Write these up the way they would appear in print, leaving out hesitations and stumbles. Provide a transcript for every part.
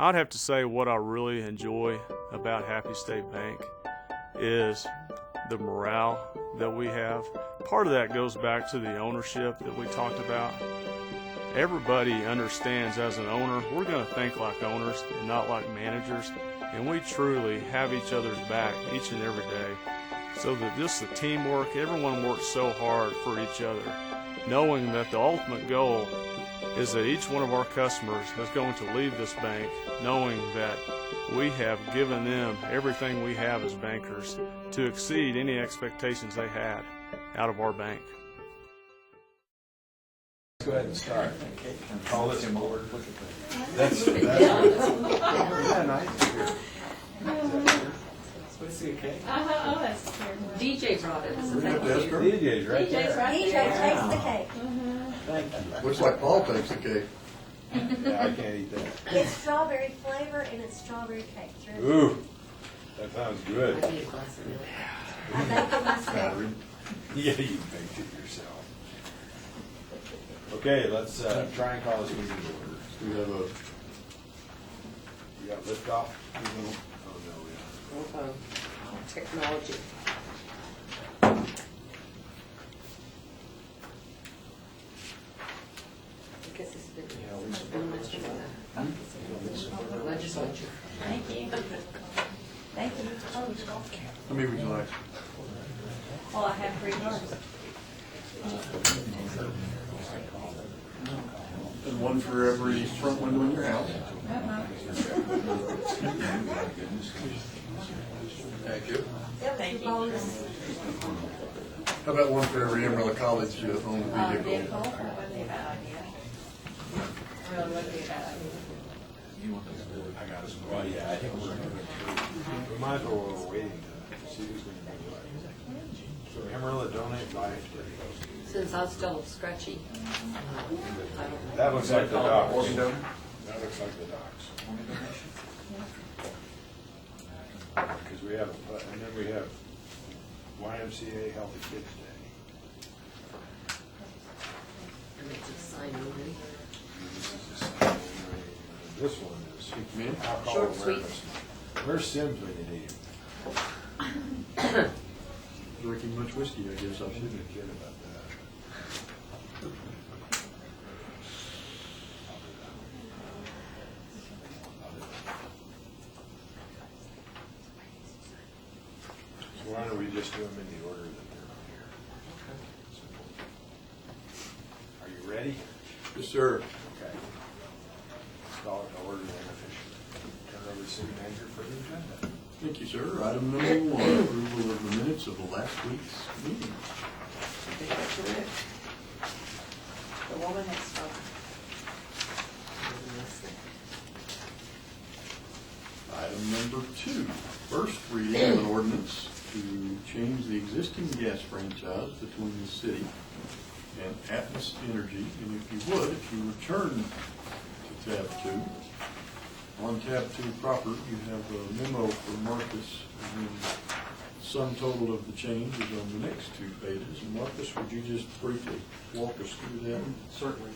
I'd have to say what I really enjoy about Happy State Bank is the morale that we have. Part of that goes back to the ownership that we talked about. Everybody understands as an owner, we're going to think like owners and not like managers, and we truly have each other's back each and every day. So that just the teamwork, everyone works so hard for each other, knowing that the ultimate goal is that each one of our customers is going to leave this bank knowing that we have given them everything we have as bankers to exceed any expectations they had out of our bank. Let's go ahead and start. Call this in order. That's yeah, nice. Let's see a cake. Oh, that's DJ brought it. DJ's right DJ's there. right DJ there. takes the cake. Thank you. Looks like Paul takes the cake. Yeah, I can't eat that. It's strawberry flavor and it's strawberry cake. It's really Ooh, that sounds good. I need a glass of milk. I make it myself. Yeah, you baked it yourself. Okay, let's try and call this meeting to order. We have a, You got lift off? Oh, no, we don't. Technology. I guess it's been legislature. Thank you. Thank you. how many would you like? Oh, I have 3 hearts. And one for every front window in your house. Thank you. Thank you. How about one for every Amarillo College owned vehicle? Vehicle, that wouldn't be a bad idea. Really wouldn't be a bad idea. I got it. Well, yeah, I think we might as well, we're waiting to see who's going to do what. So Amarillo donate 5 to Since I'm still scratchy. That looks like the docks. That looks like the docks. Because we have, and then we have YMCA Healthy Kids Day. This one is alcohol Short, sweet. awareness. Where's Sims when you need him? Drinking much whiskey, I guess I I should. shouldn't kid about that. So why don't we just do them in the order that they're on here? Are you ready? Yes, sir. Okay. Let's call it to order then officially. Turn over to the city manager for the agenda. Thank you, sir. Item number 1, approval of the minutes of the last week's meeting. The woman next door. Item number 2, first reading of an ordinance to change the existing gas franchise between the city and Atmos Energy. And if you would, if you return to tab 2, on tab 2 proper, you have a memo for Marcus, and then the sum total of the change is on the next 2 pages. And Marcus, would you just briefly walk us through that? Certainly.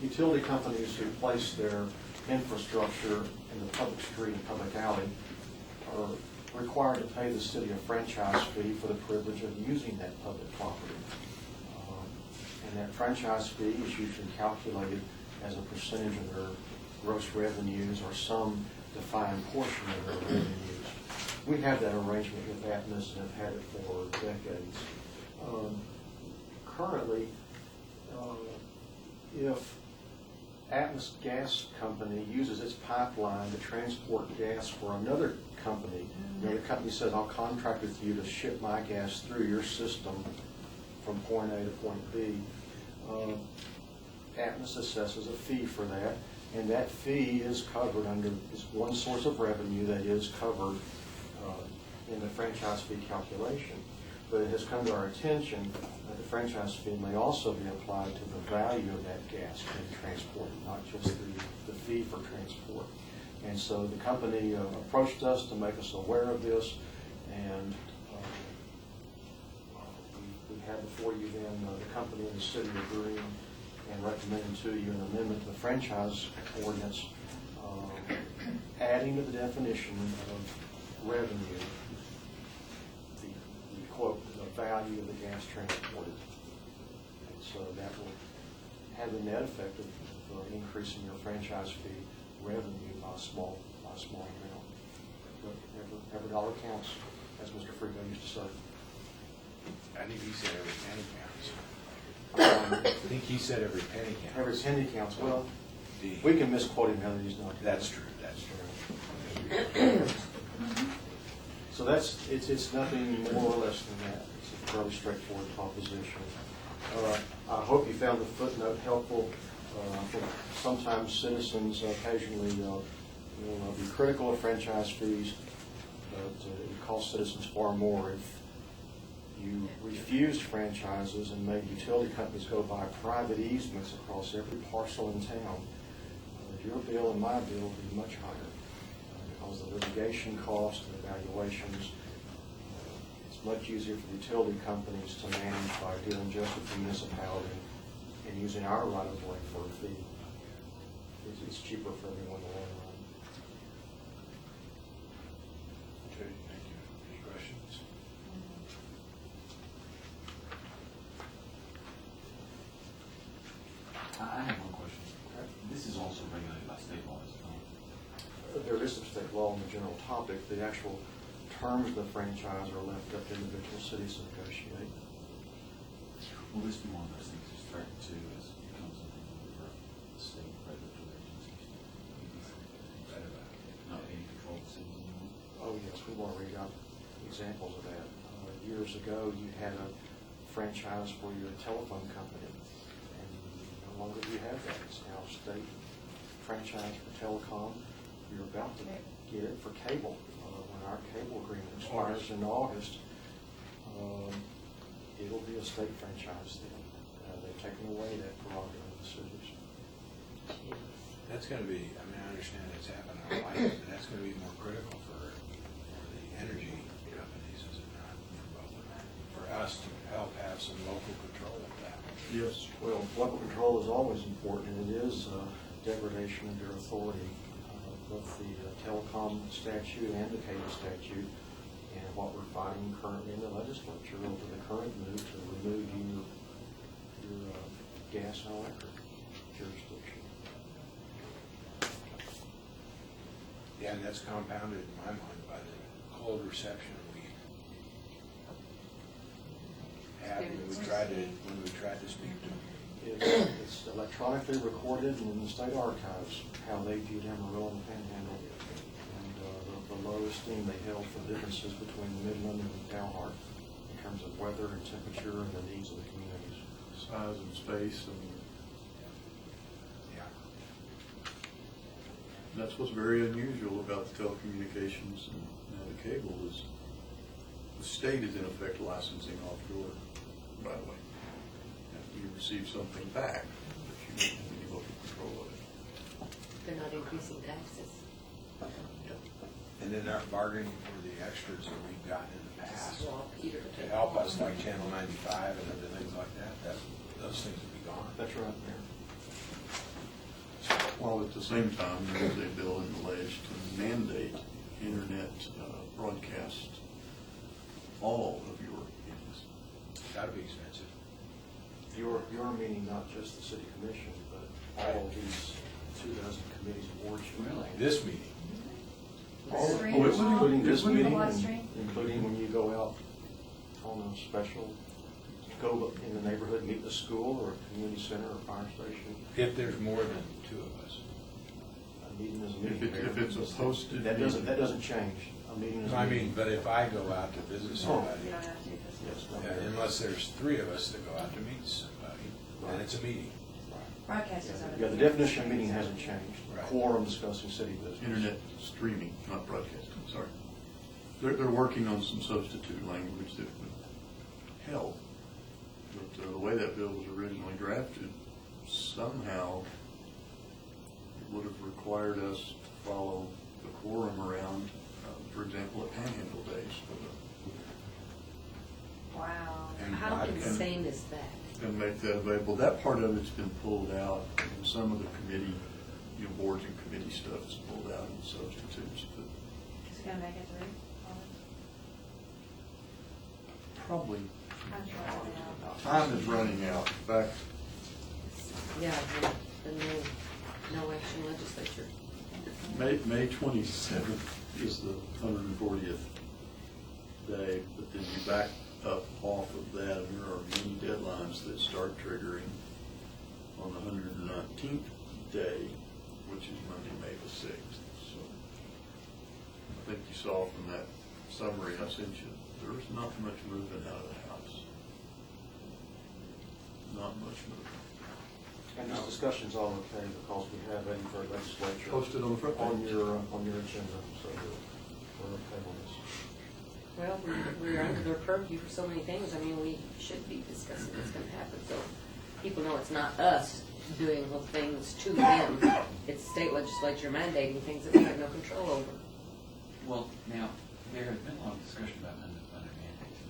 Utility companies who place their infrastructure in the public street and public alley are required to pay the city a franchise fee for the privilege of using that public property. And that franchise fee is usually calculated as a percentage of their gross revenues or some defined portion of their revenues. We have that arrangement with Atmos and have had it for decades. Currently, if Atmos Gas Company uses its pipeline to transport gas for another company, the company says, I'll contract with you to ship my gas through your system from point A to point B. Atmos assesses a fee for that, and that fee is covered under is one source of revenue that is covered in the franchise fee calculation. But it has come to our attention that the franchise fee may also be applied to the value of that gas being transported, not just the fee for transport. And so the company approached us to make us aware of this, and we have before you then the company and the city agreeing and recommending to you an amendment to the franchise ordinance adding to the definition of revenue, the quote, the value of the gas transported. And so that will have the net effect of increasing your franchise fee revenue by a small amount. But every dollar counts, as Mr. Frigo used to say. I think he said every penny counts. Um, I think he said every penny counts. Every penny counts. Well, The- we can misquote him, Heather, he's not. That's true, that's true. So it's nothing more or less than that. It's a fairly straightforward proposition. I hope you found the footnote helpful. I think sometimes citizens occasionally will be critical of franchise fees, but it would cost citizens far more if you refused franchises and made utility companies go buy private easements across every parcel in town. Your bill and my bill would be much higher because the litigation costs and evaluations. It's much easier for the utility companies to manage by dealing just with the municipality and using our right of way for a fee. It's cheaper for everyone in the long run. Okay, thank you. Any questions? I have one question. This is also regulated by state law, is it not? There is some state law on the general topic. The actual terms of the franchise are left up to individual cities to negotiate. Will this be one of those things that's threatened to as it becomes a member of the state regulatory agencies? Not any control of the cities anymore? Oh, yes, we've already got examples of that. Years ago, you had a franchise for your telephone company, and no longer do you have that. It's now a state franchise for telecom. You're about to get it for cable. When our cable agreement expires in August, it'll be a state franchise then. They've taken away that prerogative of the cities. That's going to be, I mean, I understand it's happened in our life, but that's going to be more critical for the energy companies, is it not? For us to help have some local control of that. Yes. Well, local control is always important, and it is degradation of your authority. Both the telecom statute and the cable statute, and what we're fighting currently in the legislature over the current move to remove your gas and electric jurisdiction. Yeah, and that's compounded in my mind by the cold reception we had when we tried to speak to them. It's electronically recorded in the state archives how they viewed Amarillo and Panhandle, and the low esteem they held for differences between Midland and Dalhart in terms of weather and temperature and the needs of the communities. Size and space, and Yeah. that's what's very unusual about the telecommunications and the cable is the state is in effect licensing off your right of way. You receive something back, but you don't have any local control of it. They're not increasing taxes. And then our bargaining for the extras that we've gotten in the past Well, Peter. to help us, like Channel 95 and other things like that, those things will be gone. That's right, Mayor. While at the same time, there is a bill in the ledge to mandate internet broadcast all of your meetings. That'll be expensive. Your meaning not just the city commission, but all of these 2 dozen committees, boards. Really? This meeting. All of Stream them, as well? including this With the meeting, live and stream? including when you go out on a special, go in the neighborhood, meet the school or a community center or fire station. If there's more than 2 of us. A meeting is a meeting. If it's a posted That meeting. doesn't change. A meeting is a I meeting. mean, but if I go out to visit somebody, You don't have to. Yes, no, yeah, unless there's 3 of us that go out to meet somebody, and it's a meeting. Broadcasters are. Yeah, the definition of meeting hasn't changed. Right. Quorum discussing city business. Internet streaming, not broadcasting, sorry. They're working on some substitute language that would help. But the way that bill was originally drafted, somehow it would have required us to follow the quorum around, for example, at Panhandle Days. Wow. And How broadcast. insane is that? And make that available. That part of it's been pulled out in some of the committee boards and committee stuff is pulled out and substitutes, but Is it gonna make it through? probably I'm sure I'll know. time is running out. In fact, Yeah, the no action legislature. May 27th is the 140th day, but then you back up off of that, and there are many deadlines that start triggering on the 119th day, which is Monday, May the 6th. So I think you saw from that summary I sent you, there's not much moving out of the house. Not much moving. And this discussion's all okay because we have Edinburgh legislature. Posted on the front On page. your agenda, so we're okay on this. Well, we're under their purview for so many things. I mean, we should be discussing what's going to happen, so people know it's not us doing the things to them. It's the state legislature mandating things that we have no control over. Well, now, there has been a lot of discussion about unfunded mandates.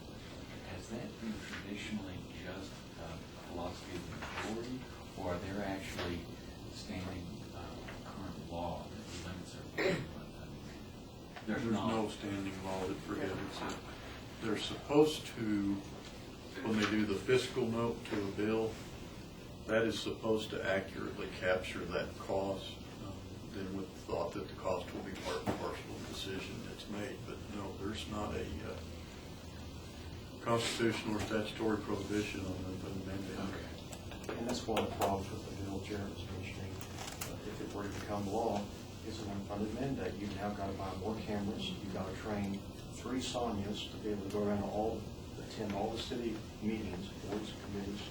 Has that been traditionally just a philosophy of the majority, or are there actually standing current law that limits our unfunded mandates? There's no standing law that prohibits it. They're supposed to, when they do the fiscal note to a bill, that is supposed to accurately capture that cost, then with the thought that the cost will be part and parcel of the decision that's made. But no, there's not a constitutional or statutory prohibition on unfunded mandate. And that's one of the problems with the bill Jared was mentioning. If it were to become law, it's an unfunded mandate. You've now got to buy more cameras. You've got to train 3 Sonias to be able to go around attend all the city meetings, boards, committees,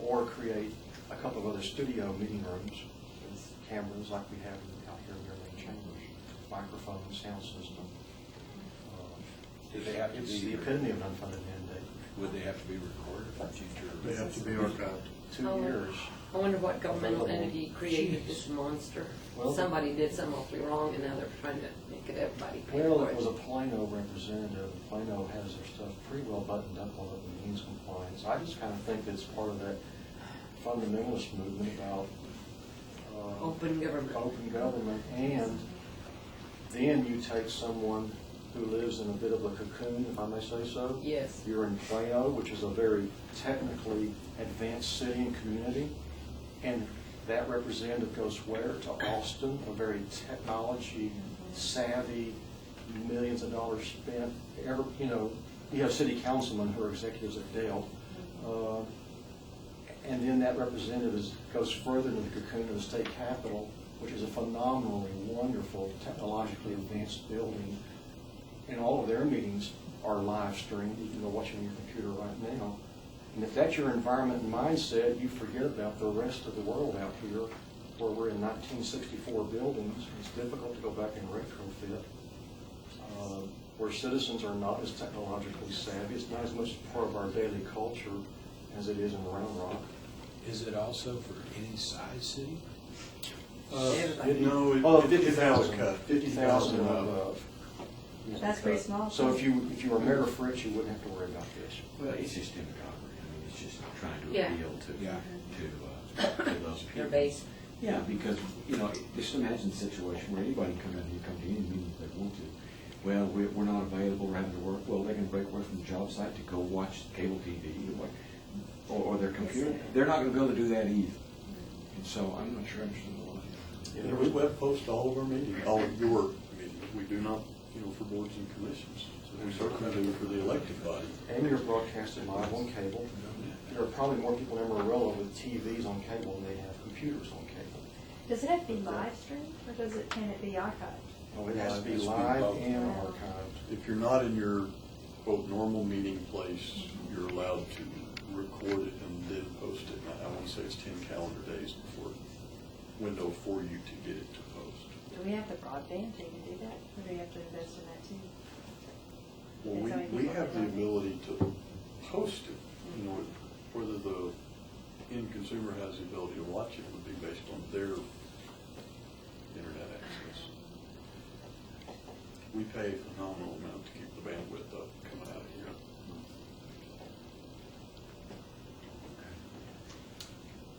or create a couple of other studio meeting rooms with cameras like we have out here in your main chambers, microphones, sound system. Do they have to It's be- the epitome of an unfunded mandate. Would they have to be recorded for future? They have to be archived. 2 Oh. years. I wonder what governmental entity created this monster. Well- Somebody did something awfully wrong, and now they're trying to make it everybody pay Well, for it it. was a Plano representative. Plano has their stuff pretty well buttoned up on open means compliance. I just kind of think it's part of that fundamentalist movement about Open government. open government, and then you take someone who lives in a bit of a cocoon, if I may say so. Yes. You're in Plano, which is a very technically advanced city and community, and that representative goes where? To Austin, a very technology savvy, millions of dollars spent. You have city councilmen who are executives at Dell, and then that representative goes further into the cocoon of the state capitol, which is a phenomenally wonderful, technologically advanced building. And all of their meetings are live streamed. You can go watch them on your computer right now. And if that's your environment and mindset, you forget about the rest of the world out here, where we're in 1964 buildings. It's difficult to go back and retrofit. Where citizens are not as technologically savvy. It's not as much part of our daily culture as it is in Round Rock. Is it also for any size city? No, Oh, it has a 50,000. cut. 50,000 and above. That's pretty small. So if you were Mayor Fritz, you wouldn't have to worry about this. Well, it's just demagoguery. I mean, it's just trying to Yeah. appeal Yeah. to those people. Their base. Yeah, because, just imagine a situation where anybody can come in here, come to any meeting if they want to. Well, we're not available, we're having to work. Well, they can break away from the job site to go watch cable TV or their computer. They're not going to be able to do that either. And so I'm not sure I understand the logic. Yeah, we web post all of our meetings, all of your meetings. We do not, for boards and commissions. So we certainly do for the elected body. And you're broadcasting live on cable. There are probably more people in Amarillo with TVs on cable than they have computers on cable. Does it have to be live streamed, or can it be archived? Oh, it has to be It has to be live both. and archived. If you're not in your, quote, normal meeting place, you're allowed to record it and then post it. I want to say it's 10 calendar days before window for you to get it to post. Do we have the broadband to even do that, or do we have to invest in that too? Well, That's how many we people have the get on. ability to post it. Whether the end consumer has the ability to watch it would be based on their internet access. We pay a phenomenal amount to keep the bandwidth up coming out of here.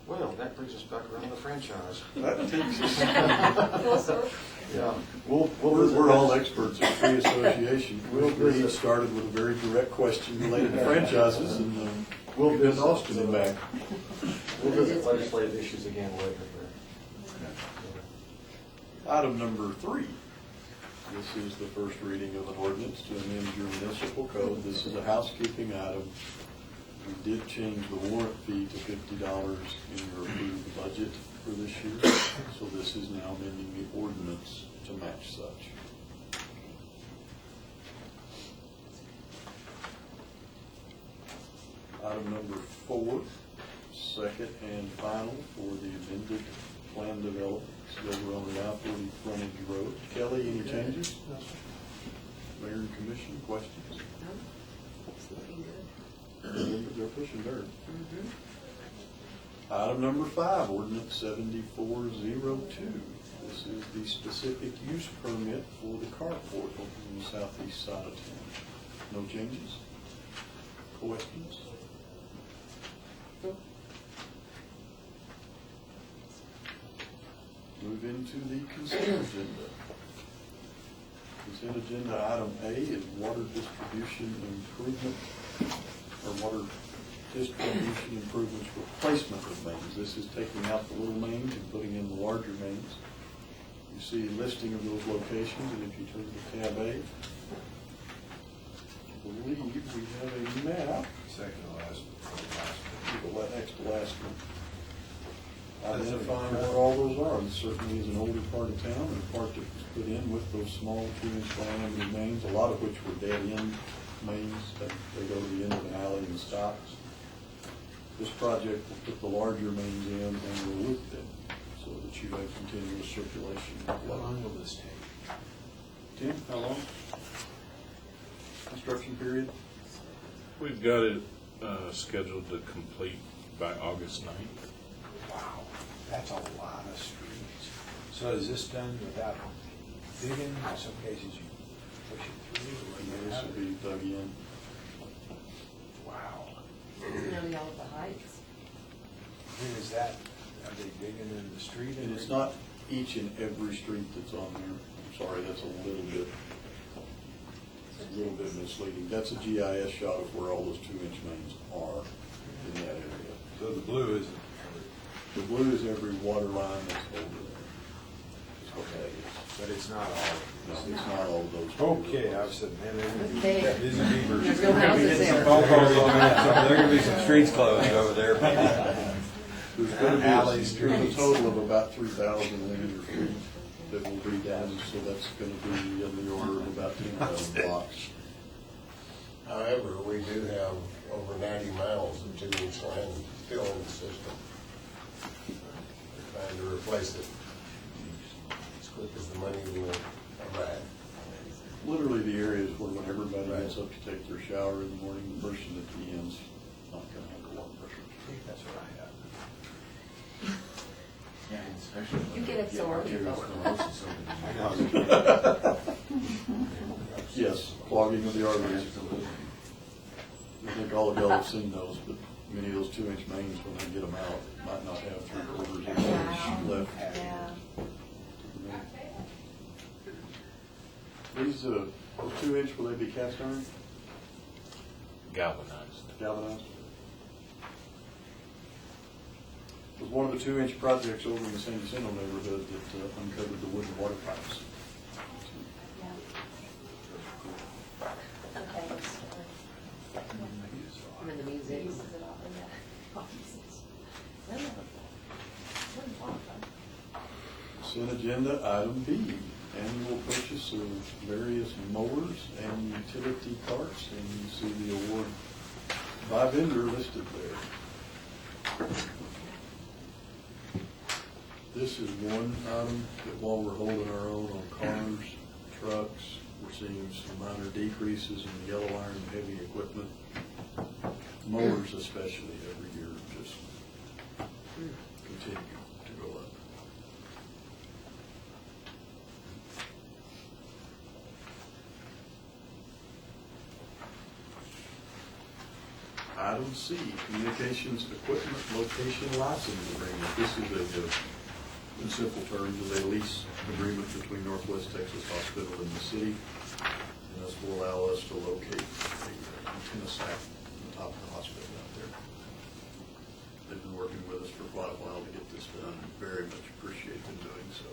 Well, that brings us back around to the franchise. That takes us, Full circle. Yeah. we're all experts in free association. We'll Mr. Reed visit. started with a very direct question related to franchises, and We'll we've been visit. Austin and back. We'll visit legislative issues again later. Item number 3. This is the first reading of an ordinance to amend your municipal code. This is a housekeeping item. We did change the warrant fee to $50 in your approved budget for this year, so this is now amending the ordinance to match such. Item number 4, second and final for the amended plan development. It's over on the I-40 frontage road. Kelly, any changes? No, sir. Mayor and commission, questions? No? It's looking good. They're pushing dirt. Mhm. Item number 5, ordinance 7402. This is the specific use permit for the carport over on the southeast side of town. No changes? Questions? Move into the consent agenda. Consent agenda item A is water distribution improvement, or water distribution improvements replacement of mains. This is taking out the little mains and putting in the larger mains. You see a listing of those locations, and if you turn to tab A, I believe we have a map, Second to last, the next to last one, identifying where all those are. This certainly is an older part of town, and a part that was put in with those small 2-inch diameter mains, a lot of which were dead-end mains, that they go to the end of an alley and stop. This project will put the larger mains in and will loop them, so that you have continuous circulation. How long will this take? Tim, how long? Construction period? We've got it scheduled to complete by August 9th. Wow, that's a lot of streets. So is this done without digging? In some cases you push it through? or And you this have will it? be dug in. Wow. Nearly all of the heights. Who is that? Are they digging in the street? And it's not each and every street that's on there. I'm sorry, that's a little bit misleading. That's a GIS shot of where all those 2-inch mains are in that area. So the blue isn't The blue is every water line that's over there. That's what that is. but it's not all. No, it's not all those. Okay, I was saying, man, they're gonna be They- busy beavers. There's no houses there. Phone calls on that, so there are gonna be some streets closed over there. There's going to Alley be a streets. total of about 3,000 linear feet that will be done, so that's going to be in the order of about 10,000 blocks. However, we do have over 90 miles of 2-inch line filling system. We're trying to replace it as quick as the money will arrive. Literally the areas where when everybody gets up to take their shower in the morning, the person at the end's not going to have the water pressure. That's what I have. Yeah, and especially. when You get they absorbed. arteriosclerosis over the years. Yes, clogging of the arteries. Absolutely. I think all of y'all have seen those, but many of those 2-inch mains, when they get them out, might not have 3/4 of an inch left. Yeah. These, those 2-inch, will they be cast iron, Galvanized. galvanized? It was one of the 2-inch projects over in the San Jacinto neighborhood that uncovered the wooden water pipes. Okay. I'm in the music. Consent agenda item B, annual purchase of various mowers and utility carts, and you see the award by vendor listed there. This is one item that while we're holding our own on cars, trucks, we're seeing some minor decreases in the yellow iron and heavy equipment. Mowers especially every year just continue to go up. Item C, Communications Equipment Location License Agreement. This is in simple terms, is a lease agreement between Northwest Texas Hospital and the city. And this will allow us to locate a antenna site on the top of the hospital out there. They've been working with us for quite a while to get this done. Very much appreciate them doing so.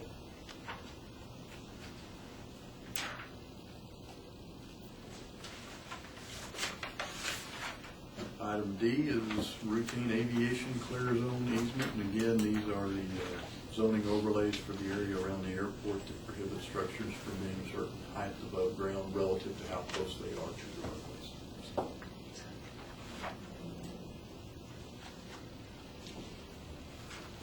Item D is routine aviation clear zone easement, and again, these are the zoning overlays for the area around the airport that prohibit structures from being certain height above ground relative to how close they are to the roadways.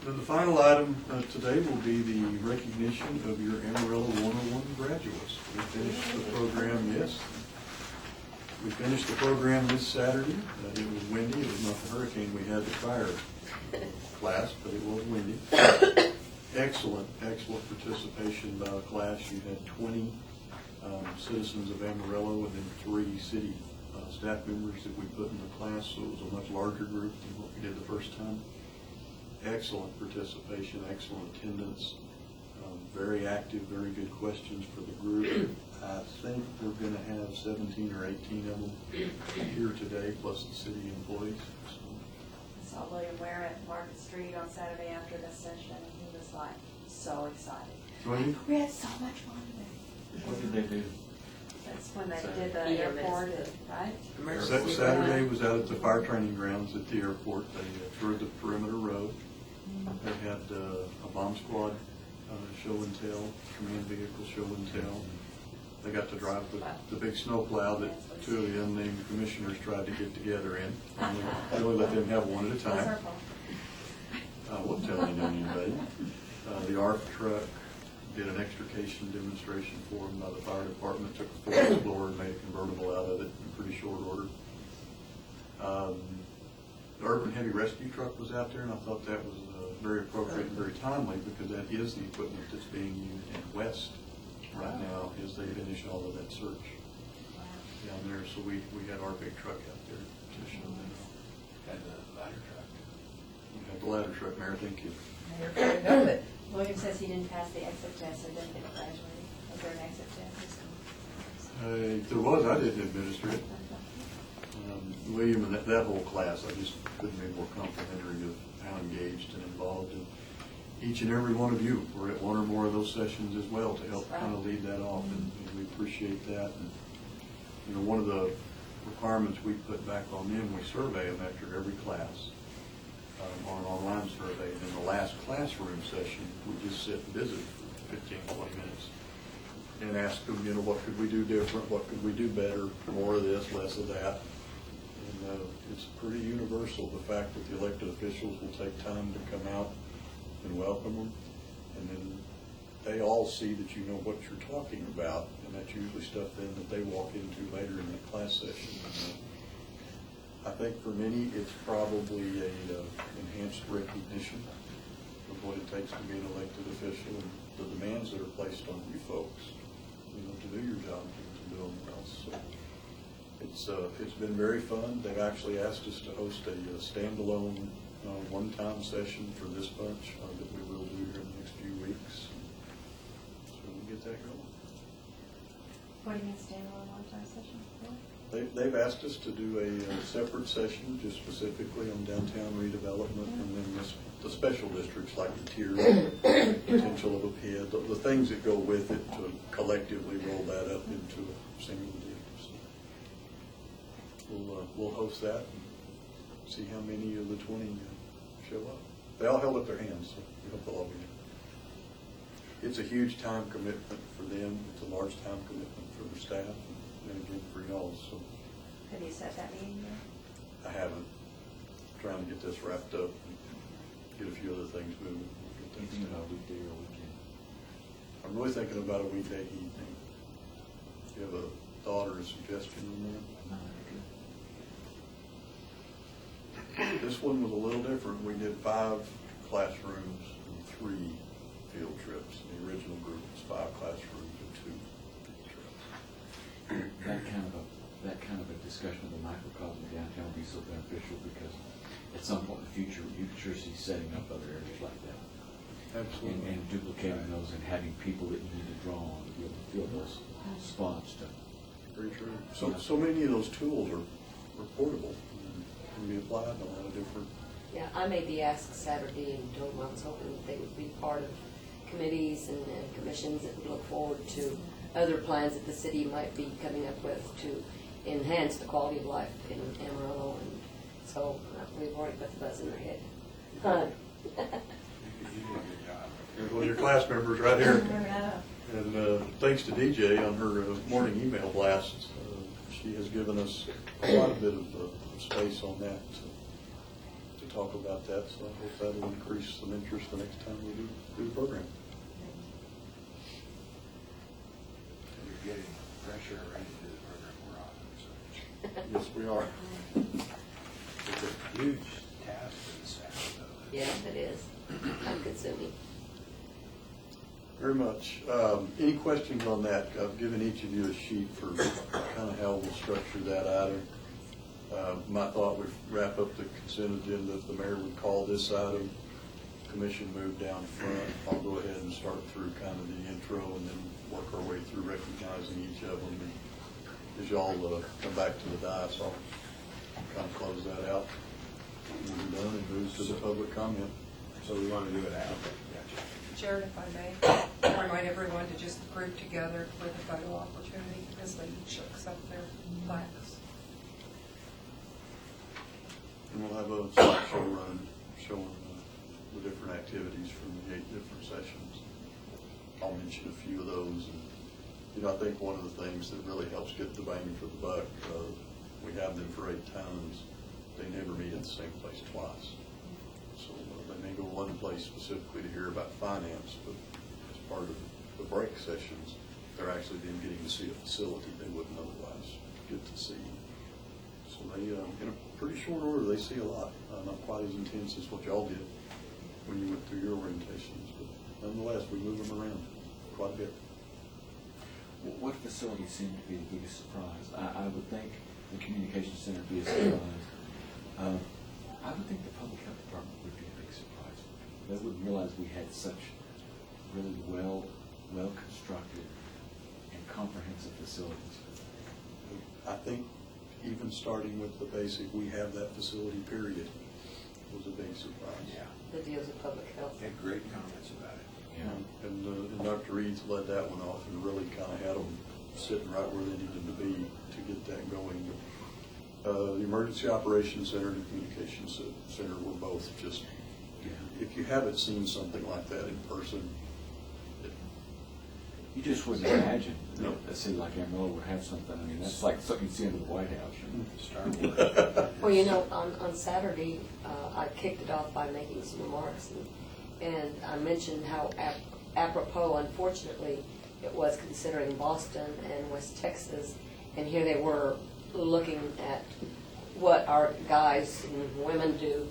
Then the final item today will be the recognition of your Amarillo 101 graduates. We finished the program, yes. We finished the program this Saturday. It was windy. It was not the hurricane we had the prior class, but it was windy. Excellent participation by the class. You had 20 citizens of Amarillo and then 3 city staff members that we put in the class, so it was a much larger group than what we did the first time. Excellent participation, excellent attendance, very active, very good questions for the group. I think we're going to have 17 or 18 of them here today, plus the city employees. So. I saw William Ware at Market Street on Saturday after this session, and he was like so excited. Really? We had so much fun today. What did they do? That's when they did the airport, right? Saturday was out at the fire training grounds at the airport. They toured the perimeter road. They had a bomb squad show and tell, command vehicle show and tell. They got to drive the big snowplow that 2 of the unnamed commissioners tried to get together in. They only let them have one at a time. I won't tell anybody. The ARF truck did an extrication demonstration for them by the fire department, took a Ford Explorer and made a convertible out of it in pretty short order. The urban heavy rescue truck was out there, and I thought that was very appropriate and very timely because that is the equipment that's being used in West right now as they finish all of that search down there. So we had our big truck out there to show them. Had the ladder truck. We had the ladder truck, Mayor, thank you. No, but William says he didn't pass the exit test, so didn't get graduated. Was there an exit test? If there was, I didn't administer it. William and that whole class, I just couldn't be more complimentary of how engaged and involved. And each and every one of you were at one or more of those sessions as well to help kind of lead that off, and we appreciate that. And, you know, one of the requirements we put back on them, we survey them after every class on an online survey. And in the last classroom session, we just sit and visit for 15, 20 minutes and ask them, you know, what could we do different? What could we do better? More of this, less of that. And it's pretty universal, the fact that the elected officials will take time to come out and welcome them. And then they all see that you know what you're talking about, and that's usually stuff then that they walk into later in the class session. I think for many, it's probably a enhanced recognition of what it takes to be an elected official and the demands that are placed on you folks, you know, to do your job and to do them well. So it's been very fun. They've actually asked us to host a standalone one-time session for this bunch that we will do here in the next few weeks. So we'll get that going. What do you mean standalone one-time session? They've asked us to do a separate session just specifically on downtown redevelopment, and then the special districts like the tier potential of a PID, the things that go with it to collectively roll that up into a single deal. So we'll host that and see how many of the 20 show up. They all held up their hands, so we hope they'll all be there. It's a huge time commitment for them. It's a large time commitment for the staff. And again for y'all. So Have you set that meeting yet? I haven't. I'm trying to get this wrapped up and get a few other things moving. Get things Thinking done. about weekday or weekend? I'm really thinking about a weekday evening. Do you have a thought or a suggestion on that? This one was a little different. We did 5 classrooms and 3 field trips. The original group was 5 classrooms and 2 field trips. That kind of a discussion of the microcosm of downtown would be so also beneficial because at some point in the future, you can sure see setting up other areas like that. Absolutely. And duplicating those and having people that you need to draw on to be able to fill those spots to. Very true. So many of those tools are portable and can be applied in a lot of different. Yeah, I made the ask Saturday and told them I was hoping that they would be part of committees and commissions that would look forward to other plans that the city might be coming up with to enhance the quality of life in Amarillo. And so we've already put the buzz in their head. You did a good job. Here's one of your class members right here. Yeah. And thanks to DJ on her morning email blasts, she has given us quite a bit of space on that to talk about that. So I hope that will increase some interest the next time we do the program. You're getting pressure right into the program we're on. So Yes, we are. it's a huge task for the staff, though. Yeah, it is. Time consuming. Very much. Any questions on that? I've given each of you a sheet for kind of how we'll structure that item. My thought would wrap up the consent agenda if the mayor would call this item. Commission move down front. I'll go ahead and start through kind of the intro and then work our way through recognizing each of them. And as y'all come back to the dais, I'll kind of close that out. And we're done and move to the public comment. So we want to do it out. Gotcha. Jared, if I may, remind everyone to just group together for the photo opportunity because they each accept their plaques. And we'll have a slideshow run showing the different activities from the 8 different sessions. I'll mention a few of those. And, I think one of the things that really helps get the bang for the buck, we have them for 8 times. They never meet at the same place twice. So they may go one place specifically to hear about finance, but as part of the break sessions, they're actually then getting to see a facility they wouldn't otherwise get to see. So they, in a pretty short order, they see a lot. Not quite as intense as what y'all did when you went through your orientations, but nonetheless, we move them around quite a bit. What facilities seem to be the biggest surprise? I would think the communication center would be a surprise. I would think the public health department would be a big surprise. They wouldn't realize we had such really well constructed and comprehensive facilities. I think even starting with the basic, we have that facility, period, was a big surprise. Yeah. The deals with public health. They had great comments about it. And Dr. Reed's led that one off and really kind of had them sitting right where they needed to be to get that going. The Emergency Operations Center and the Communications Center were both just, if you haven't seen something like that in person, You just wouldn't imagine No. a city like Amarillo would have something. I mean, that's like something you see under the White House. Star Wars. Well, on Saturday, I kicked it off by making some remarks, and I mentioned how apropos, unfortunately, it was considering Boston and West Texas, and here they were looking at what our guys and women do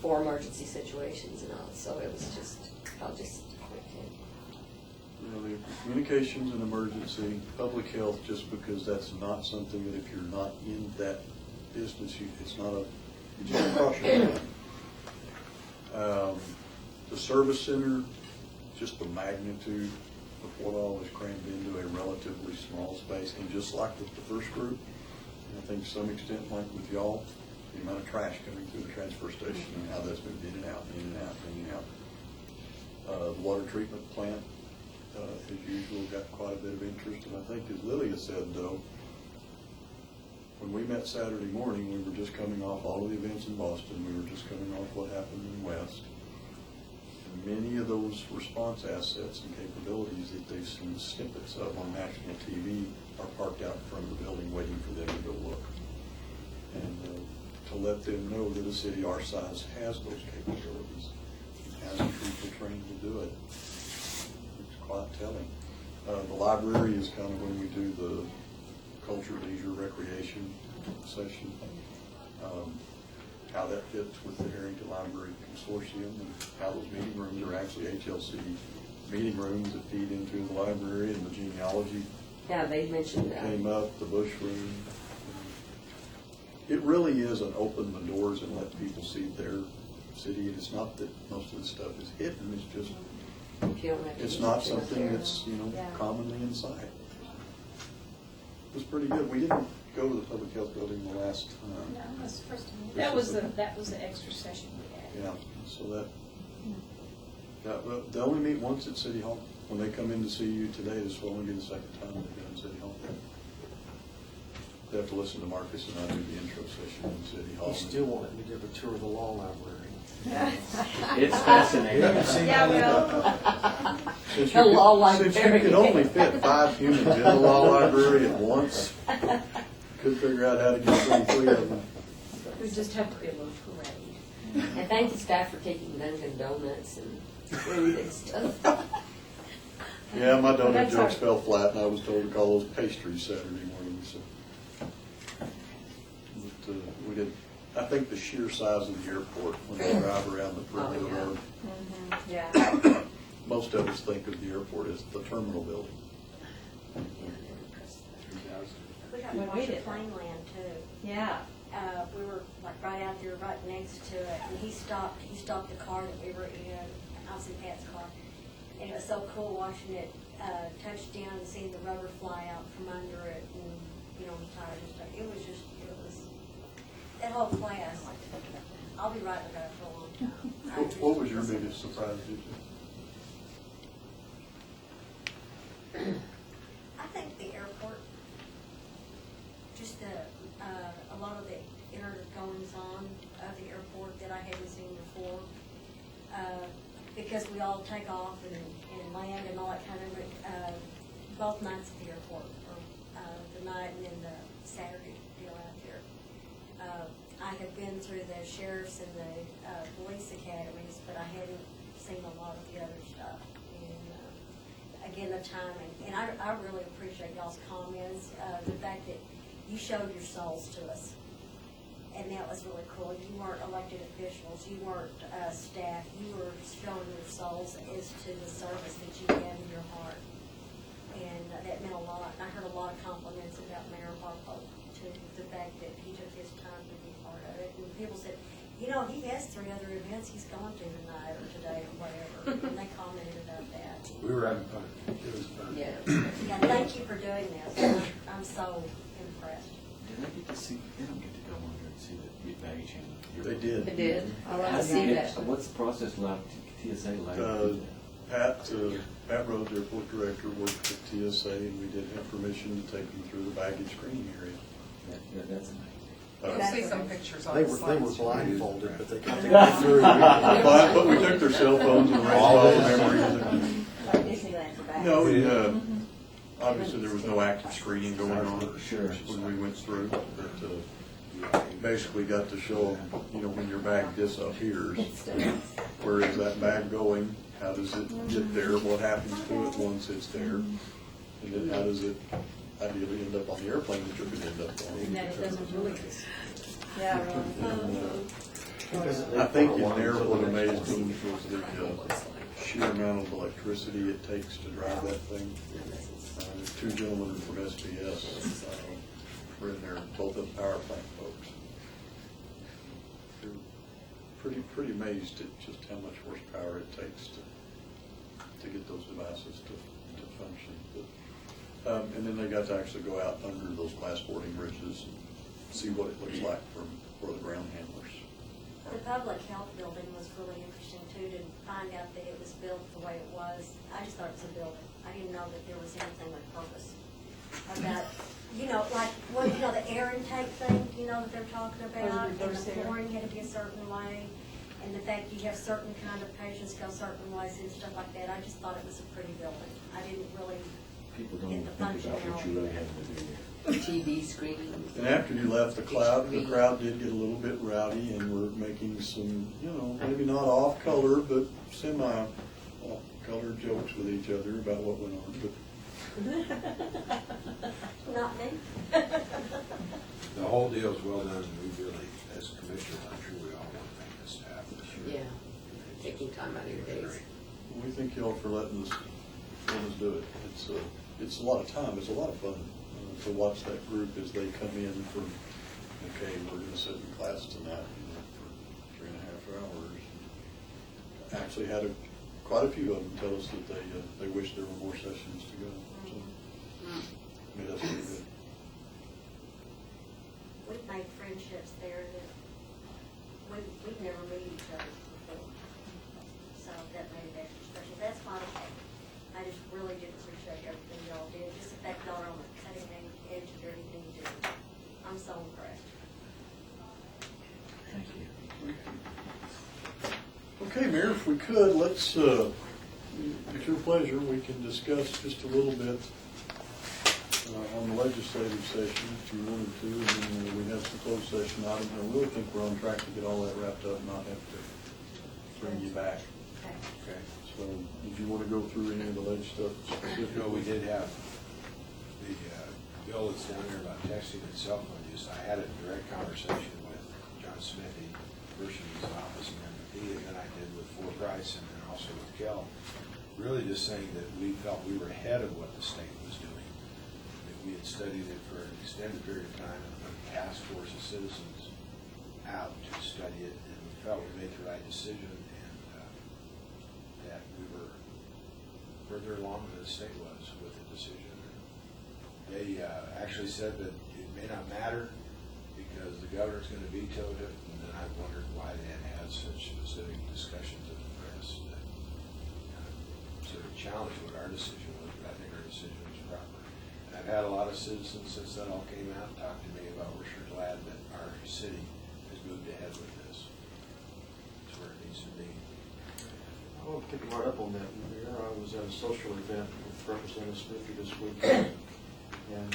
for emergency situations and all. So it was just, I'll just quit it. the communications and emergency, public health, just because that's not something that if you're not in that business, it's not you just cross your line. The service center, just the magnitude of what all is crammed into a relatively small space, and just like with the first group, I think to some extent, like with y'all, the amount of trash coming through the transfer station and how that's moved in and out, in and out, in and out. The water treatment plant, as usual, got quite a bit of interest, and I think, as Lilia said, though, when we met Saturday morning, we were just coming off all of the events in Boston. We were just coming off what happened in West. And many of those response assets and capabilities that they've seen snippets of on national TV are parked out in front of the building waiting for them to go look. And to let them know that a city our size has those capabilities and has people trained to do it, it's quite telling. The library is kind of when we do the culture, leisure, recreation session. How that fits with the Harrington Library Consortium and how those meeting rooms are actually HLC meeting rooms that feed into the library, and the genealogy Yeah, they mentioned that. came up, the Bush Room. it really is an open the doors and let people see their city. And it's not that most of the stuff is hidden, it's just, If you don't have to it's use not it, it's something there. that's, Yeah. commonly in sight. It was pretty good. We didn't go to the public health building the last time. No, that's the first time. This That is was the extra session we had. Yeah, so well, they only meet once at City Hall. When they come in to see you today, this will only be the second time they've been in City Hall. They have to listen to Marcus and I do the intro session in City Hall. You still wanted me to give a tour of the law library. It's fascinating. Yeah, well, Since The law Since you library. could only fit 5 humans in the law library at once, couldn't figure out how to get 23 of them. We just have to be a little parade. And thank you, staff, for taking Dunkin' Donuts and food and stuff. Yeah, my donut That's jokes our- fell flat, and I was told to call those pastries Saturday morning, so. But, we did, I think the sheer size of the airport, when you drive around the perimeter Oh, yeah. road, yeah. most of us think of the airport as the terminal building. We got We to watch made a it. plane land too. Yeah. We were like right out there, right next to it, and he stopped the car that we were in. I was in Pat's car, and it was so cool watching it touch down and seeing the rubber fly out from under it, and the tires and stuff. It was that whole class. I'll be right with that for a long time. What was your biggest surprise, DJ? I think the airport, just a lot of the inner goings on of the airport that I hadn't seen before. Because we all take off and land and all that kind of, both nights at the airport, or the night and then the Saturday deal out there. I had been through the sheriff's and the police academies, but I hadn't seen a lot of the other stuff. And again, the timing, and I really appreciate y'all's comments, the fact that you showed your souls to us. And that was really cool. You weren't elected officials, you weren't staff, you were showing your souls as to the service that you had in your heart. And that meant a lot. I heard a lot of compliments about Mayor Harpo, to the fact that he took his time to be part of it. And people said, he has 3 other events he's going to tonight or today or whatever. And they commented about that. We were having fun. It was fun. Yeah. Yeah, thank you for doing this. I'm so impressed. Did I get to see, they don't get to go on there and see the baggage handler. They did. I did. I How want do to you see get- that. What's the process allowed TSA allowed to do that? Pat Rhodes, airport director, worked with TSA, and we did have permission to take them through the baggage screening area. That's amazing. You'll see some pictures on They the were slides. blindfolded, but they got to go through. But we took their cell phones and erased all the memories. Like Disneyland's back. No, obviously there was no active screening going on. Sure. When we went through, but basically got to show them, when your bag disappears, where is that bag going? How does it get there? What happens to it once it's there? And then how does it ideally end up on the airplane that you're going to end up on? And that it doesn't really just. Yeah, really. I think in there what amazed them was the sheer amount of electricity it takes to drive that thing. There's 2 gentlemen from SBS were in there, both of the power plant folks. They're pretty amazed at just how much horsepower it takes to get those devices to function. But, and then they got to actually go out under those glass boarding bridges and see what it looks like for the ground handlers. The public health building was really interesting too, to find out that it was built the way it was. I just thought it was a building. I didn't know that there was anything with purpose about, the air intake thing, that they're talking about, and the flooring had to be a certain way, and the fact you have certain kind of patients go certain ways and stuff like that. I just thought it was a pretty building. I didn't really People don't get even the think about what you really have to do. TV screen. And after you left, the crowd did get a little bit rowdy, and we're making some, maybe not off color, but semi off color jokes with each other about what went on. But Not me. The whole deal is well done, and we really, as commissioners, I'm sure we all want to thank the staff this year. Yeah. Taking time out of your days. we thank y'all for letting us do it. It's a lot of time. It's a lot of fun to watch that group as they come in from okay, we're gonna sit in class tonight, for 3.5 hours. Actually had quite a few of them tell us that they wish there were more sessions to go, so, I mean, that's pretty good. We've made friendships there that we've never met each other before. So that made it extra special. That's why I just really did appreciate everything y'all did. Just the fact y'all are on the cutting edge of everything you do. I'm so impressed. Thank you. Okay, Mayor, if we could, let's, at your pleasure, we can discuss just a little bit on the legislative session, if you wanted to, and then we have some closed session items. I really think we're on track to get all that wrapped up and not have to bring you back. Okay. So, did you want to go through any of the ledge stuff specifically? You know, we did have the bill that's down there about texting and cell phone use. I had a direct conversation with John Smithy, first in his office, and then with and I did with Fort Price, and then also with Kel. Really just saying that we felt we were ahead of what the state was doing. That we had studied it for an extended period of time and put a task force of citizens out to study it, and we felt we made the right decision, and that we were further along than the state was with the decision. They actually said that it may not matter because the governor's going to veto it, and then I wondered why they had had such specific discussions in the press that sort of challenged what our decision was, but I think our decision was proper. And I've had a lot of citizens since that all came out talk to me about we're sure glad that our city has moved ahead with this. It's where it needs to be. I want to pick him right up on that, Mayor. I was at a social event with Representative Smithy this weekend, and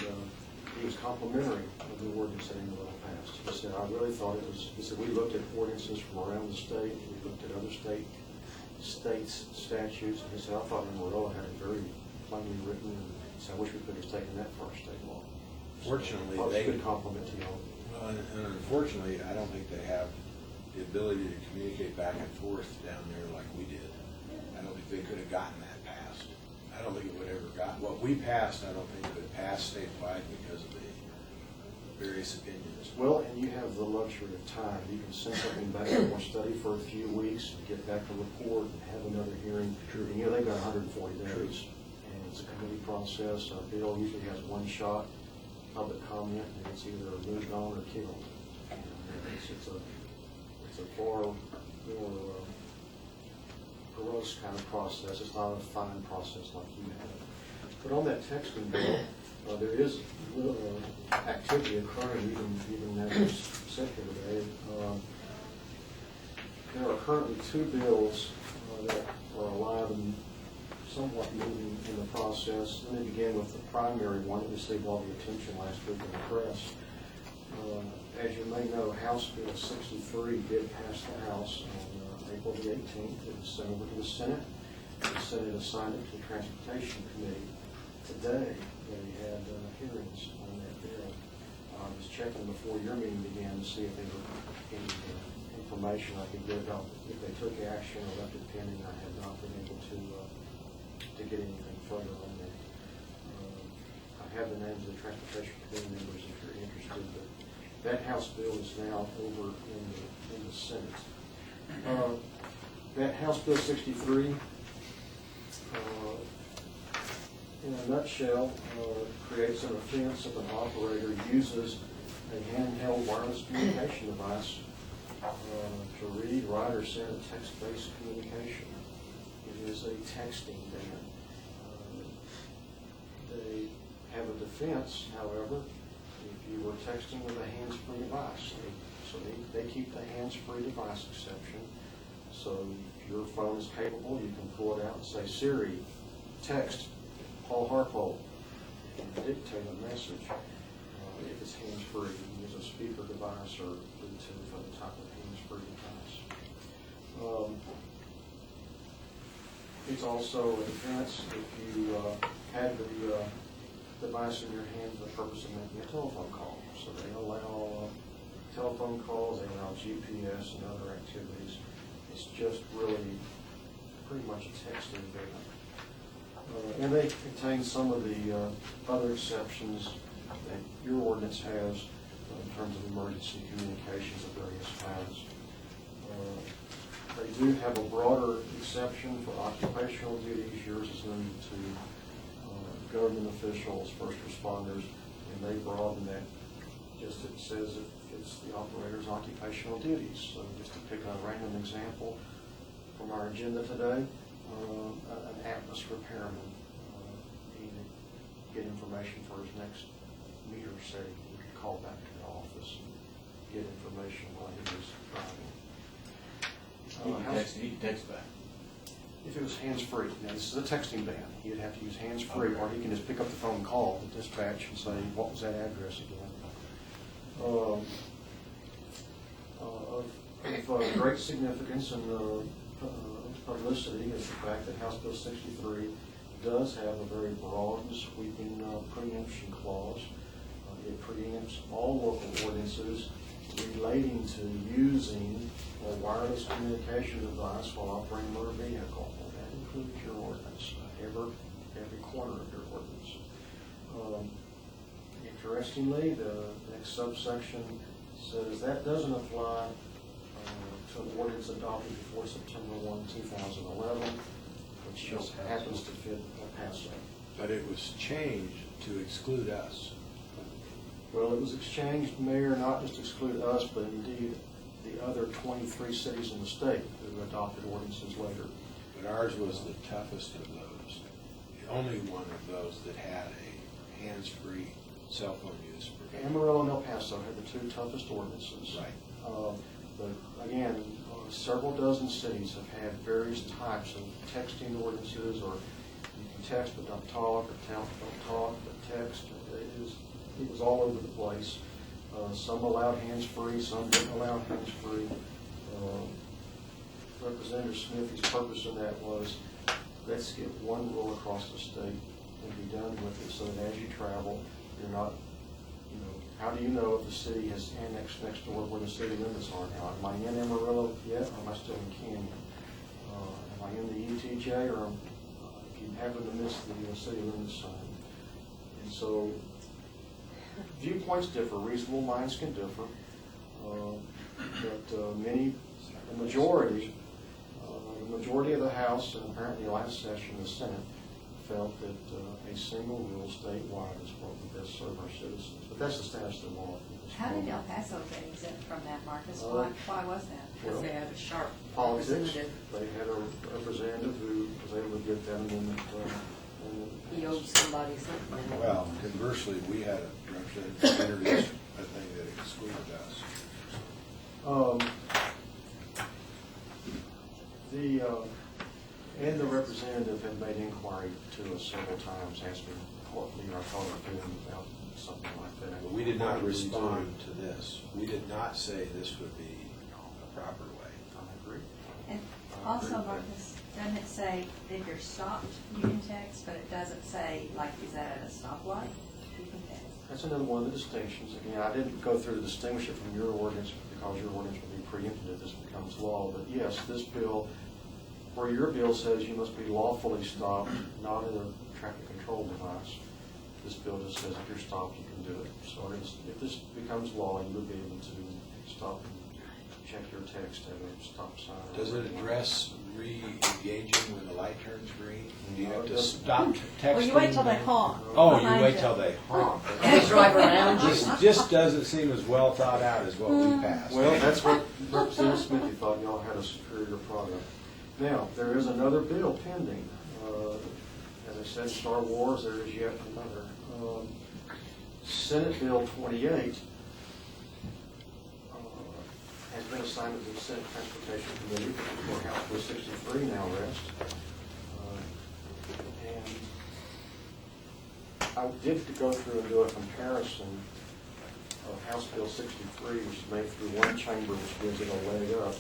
he was complimentary of the ordinance that Amarillo passed. He said, I really thought it was, he said, we looked at ordinances from around the state, we looked at other states' statutes, and he said, I thought Amarillo had it very plainly written, and he said, I wish we could have taken that for our state law. Fortunately, so, they a good compliment to y'all. Well, and unfortunately, I don't think they have the ability to communicate back and forth down there like we did. I don't think they could have gotten that passed. I don't think it would ever got, what we passed, I don't think it would pass statewide because of the various opinions. Well, and you have the luxury of time. You can send something back and more study for a few weeks, get back a report, and have another hearing. True. And they've got 140 days. True. And it's a committee process. A bill usually has one shot, public comment, and it's either moved on or killed. And it's a far more gross kind of process. It's not a fine process like you have. But on that texting bill, there is activity occurring even as we sit here today. There are currently 2 bills that are alive and somewhat moving in the process. Let me begin with the primary one that received all the attention last week in the press. As you may know, House Bill 63 did pass the House on April the 18th. It was sent over to the Senate. The Senate assigned it to the Transportation Committee. Today, they had hearings on that bill. I was checking before your meeting began to see if there were any information I could get about if they took action or left it pending. I have not been able to get anything further on that. I have the names of the Transportation Committee members if you're interested, but that House bill is now over in the Senate. That House Bill 63, in a nutshell, creates an offense if an operator uses a handheld wireless communication device to read, write, or send a text-based communication. It is a texting ban. They have a defense, however, if you were texting with a hands-free device. So they keep the hands-free device exception. So if your phone is capable, you can pull it out and say, Siri, text Paul Harpole, and dictate a message. If it's hands-free, you can use a speaker device or Bluetooth or the type of hands-free device. It's also a defense if you have the device in your hand for the purpose of making a telephone call. So they allow telephone calls, they allow GPS and other activities. It's just really pretty much a texting ban. And they contain some of the other exceptions that your ordinance has. in terms of emergency communications of various kinds. They do have a broader exception for occupational duties. Yours is limited to government officials, first responders, and they broaden that. Just it says it's the operator's occupational duties. So just to pick a random example from our agenda today, an Atlas repairman needed to get information for his next meter setting. He could call back to the office and get information while he was driving. He can text back. If it was hands-free, now this is a texting ban, he'd have to use hands-free, or he can just pick up the phone and call the dispatch and say, what was that address again? Of great significance and publicity is the fact that House Bill 63 does have a very broad and sweeping preemption clause. It preempts all local ordinances relating to using a wireless communication device while operating a motor vehicle. That includes your ordinance, every corner of your ordinance. Interestingly, the next subsection says that doesn't apply to an ordinance adopted before September 1, 2011, which just happens to fit El Paso. But it was changed to exclude us. Well, it was exchanged, Mayor, not just exclude us, but indeed the other 23 cities in the state who adopted ordinances later. But ours was the toughest of those. The only one of those that had a hands-free cell phone use. Amarillo and El Paso had the two toughest ordinances. Right. But again, several dozen cities have had various types of texting ordinances, or you can text but don't talk, or don't talk but text. It was all over the place. Some allowed hands-free, some didn't allow hands-free. Representative Smith, his purpose in that was, let's get one rule across the state and be done with it, so that as you travel, you're not, how do you know if the city has annexed next door where the city limits are now? Am I in Amarillo yet, or am I still in Canyon? Am I in the ETJ, or if you happen to miss the city limits sign? And so, viewpoints differ, reasonable minds can differ, but the majority of the House, and apparently last session the Senate, felt that a single rule statewide is what would best serve our citizens. But that's the status of the law. How did El Paso get exempt from that, Marcus? Why was that? Because they had a sharp Politics. representative. They had a representative who was able to get that amendment. He owed somebody something. Well, conversely, we had a representative introduce a thing that excluded us. The representative had made inquiry to us several times, asking what our thought of doing about something like that. But we did not respond to this. We did not say this would be a proper way. I agree. And also, Marcus, doesn't it say that if you're stopped, you can text, but it doesn't say, like, is that at a stoplight? You can text. That's another one of the distinctions. Again, I didn't go through to distinguish it from your ordinance because your ordinance would be preempted if this becomes law. But yes, this bill, where your bill says you must be lawfully stopped, not in a traffic control device, this bill just says if you're stopped, you can do it. So if this becomes law, you would be able to stop and check your text at a stop sign. Does it address re-engaging when the light turns green? Do you have to stop texting? Well, you wait till they honk. Oh, you behind wait till they honk. And drive around. This just doesn't seem as well thought out as what we passed. Well, that's what Representative Smithy thought. Y'all had a superior product. Now, there is another bill pending. As I said, Star Wars, there is yet another. Senate Bill 28 has been assigned to the Senate Transportation Committee, where House Bill 63 now rests. And I did go through and do a comparison of House Bill 63, which is made through one chamber, which gives it a leg up.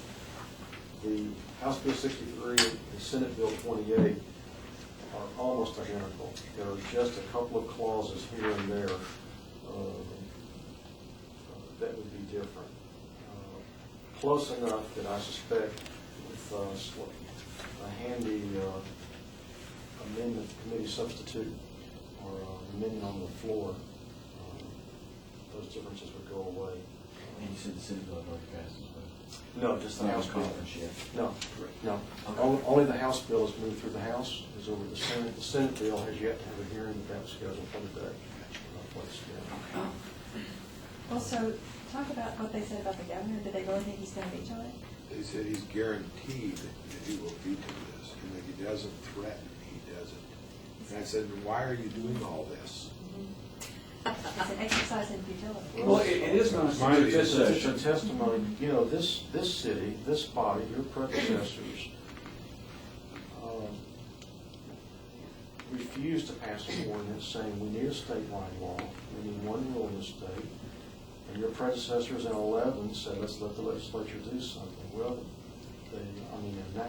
The House Bill 63 and Senate Bill 28 are almost identical. There are just a couple of clauses here and there that would be different. Close enough that I suspect with a handy amendment, committee substitute, or amendment on the floor, those differences would go away. And you said the Senate bill had already passed as well. No, just the House bill. Conference yet. No, no. Okay. Only the House bill is moved through the House, is over the Senate. The Senate bill has yet to have a hearing, but that was scheduled for today. Also, talk about what they said about the governor. Do they really think he's going to veto it? They said he's guaranteed that he will veto this, and if he doesn't threaten, he doesn't. And I said, why are you doing all this? It's an exercise in futility. Well, it is not a Just a testimony, you know, this city, this body, your predecessors, refused to pass an ordinance saying we need a statewide law, we need one rule in the state, and your predecessors in 11 said, let's let the legislature do something. Well, in 09,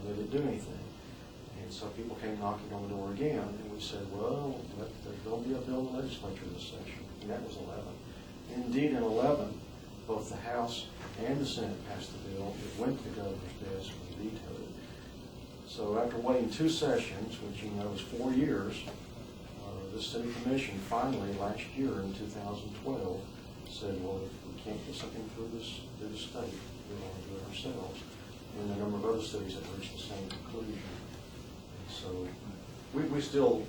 they didn't do anything. And so people came knocking on the door again, and we said, well, there's going to be a bill in the legislature this session, and that was 11. Indeed, in 11, both the House and the Senate passed the bill. It went to the governor's desk and he vetoed it. So after waiting 2 sessions, which you know is 4 years, the city commission finally last year in 2012 said, well, if we can't get something through the state, we're going to do it ourselves. And a number of other cities have reached the same conclusion. And so we still,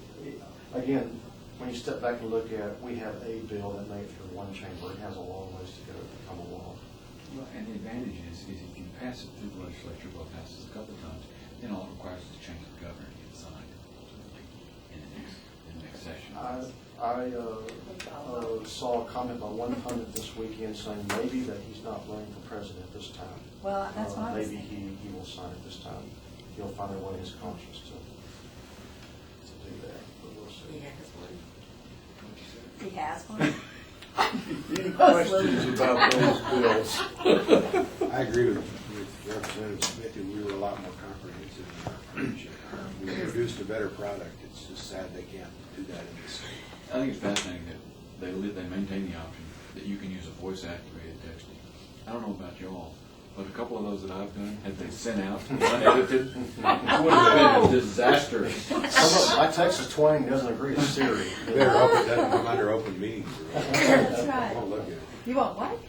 again, when you step back and look at it, we have a bill that made it through one chamber. It has a long ways to go to come along. Well, and the advantage is if you pass it through the legislature, well, passes a couple of times, then all it requires is to change the governor and get it signed ultimately in the next session. I saw a comment by one pundit this weekend saying maybe that he's not running for president this time. Well, that's what I was Maybe thinking. he will sign it this time. He'll find a way in his conscience to do that, but we'll see. He has one. Any questions about those bills? I agree with Representative Smith, that we were a lot more comprehensive in our approach. We produced a better product. It's just sad they can't do that in this state. I think it's fascinating that they maintain the option that you can use a voice-activated texting. I don't know about y'all, but a couple of those that I've done, have they sent out unedited? Would have been a disaster. My Texas twang doesn't agree with Siri. Better hope it doesn't come under open meetings. That's right. I won't look at it. You want what?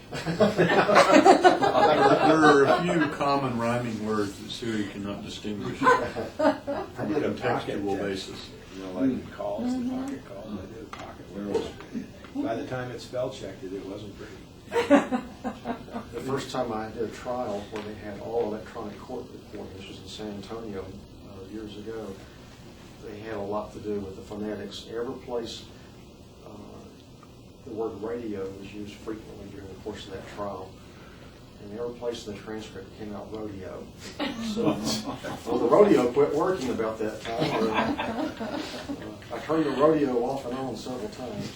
There are a few common rhyming words that Siri cannot distinguish from a contextual basis. You know, like the calls, the pocket calls, I did a pocket words. By the time it spell checked it wasn't pretty. The first time I did a trial where they had all electronic court reporting, this was in San Antonio years ago, they had a lot to do with the phonetics. Every place the word radio was used frequently during the course of that trial. And every place in the transcript came out rodeo. So, well, the rodeo quit working about that time. I turned the rodeo off and on several times.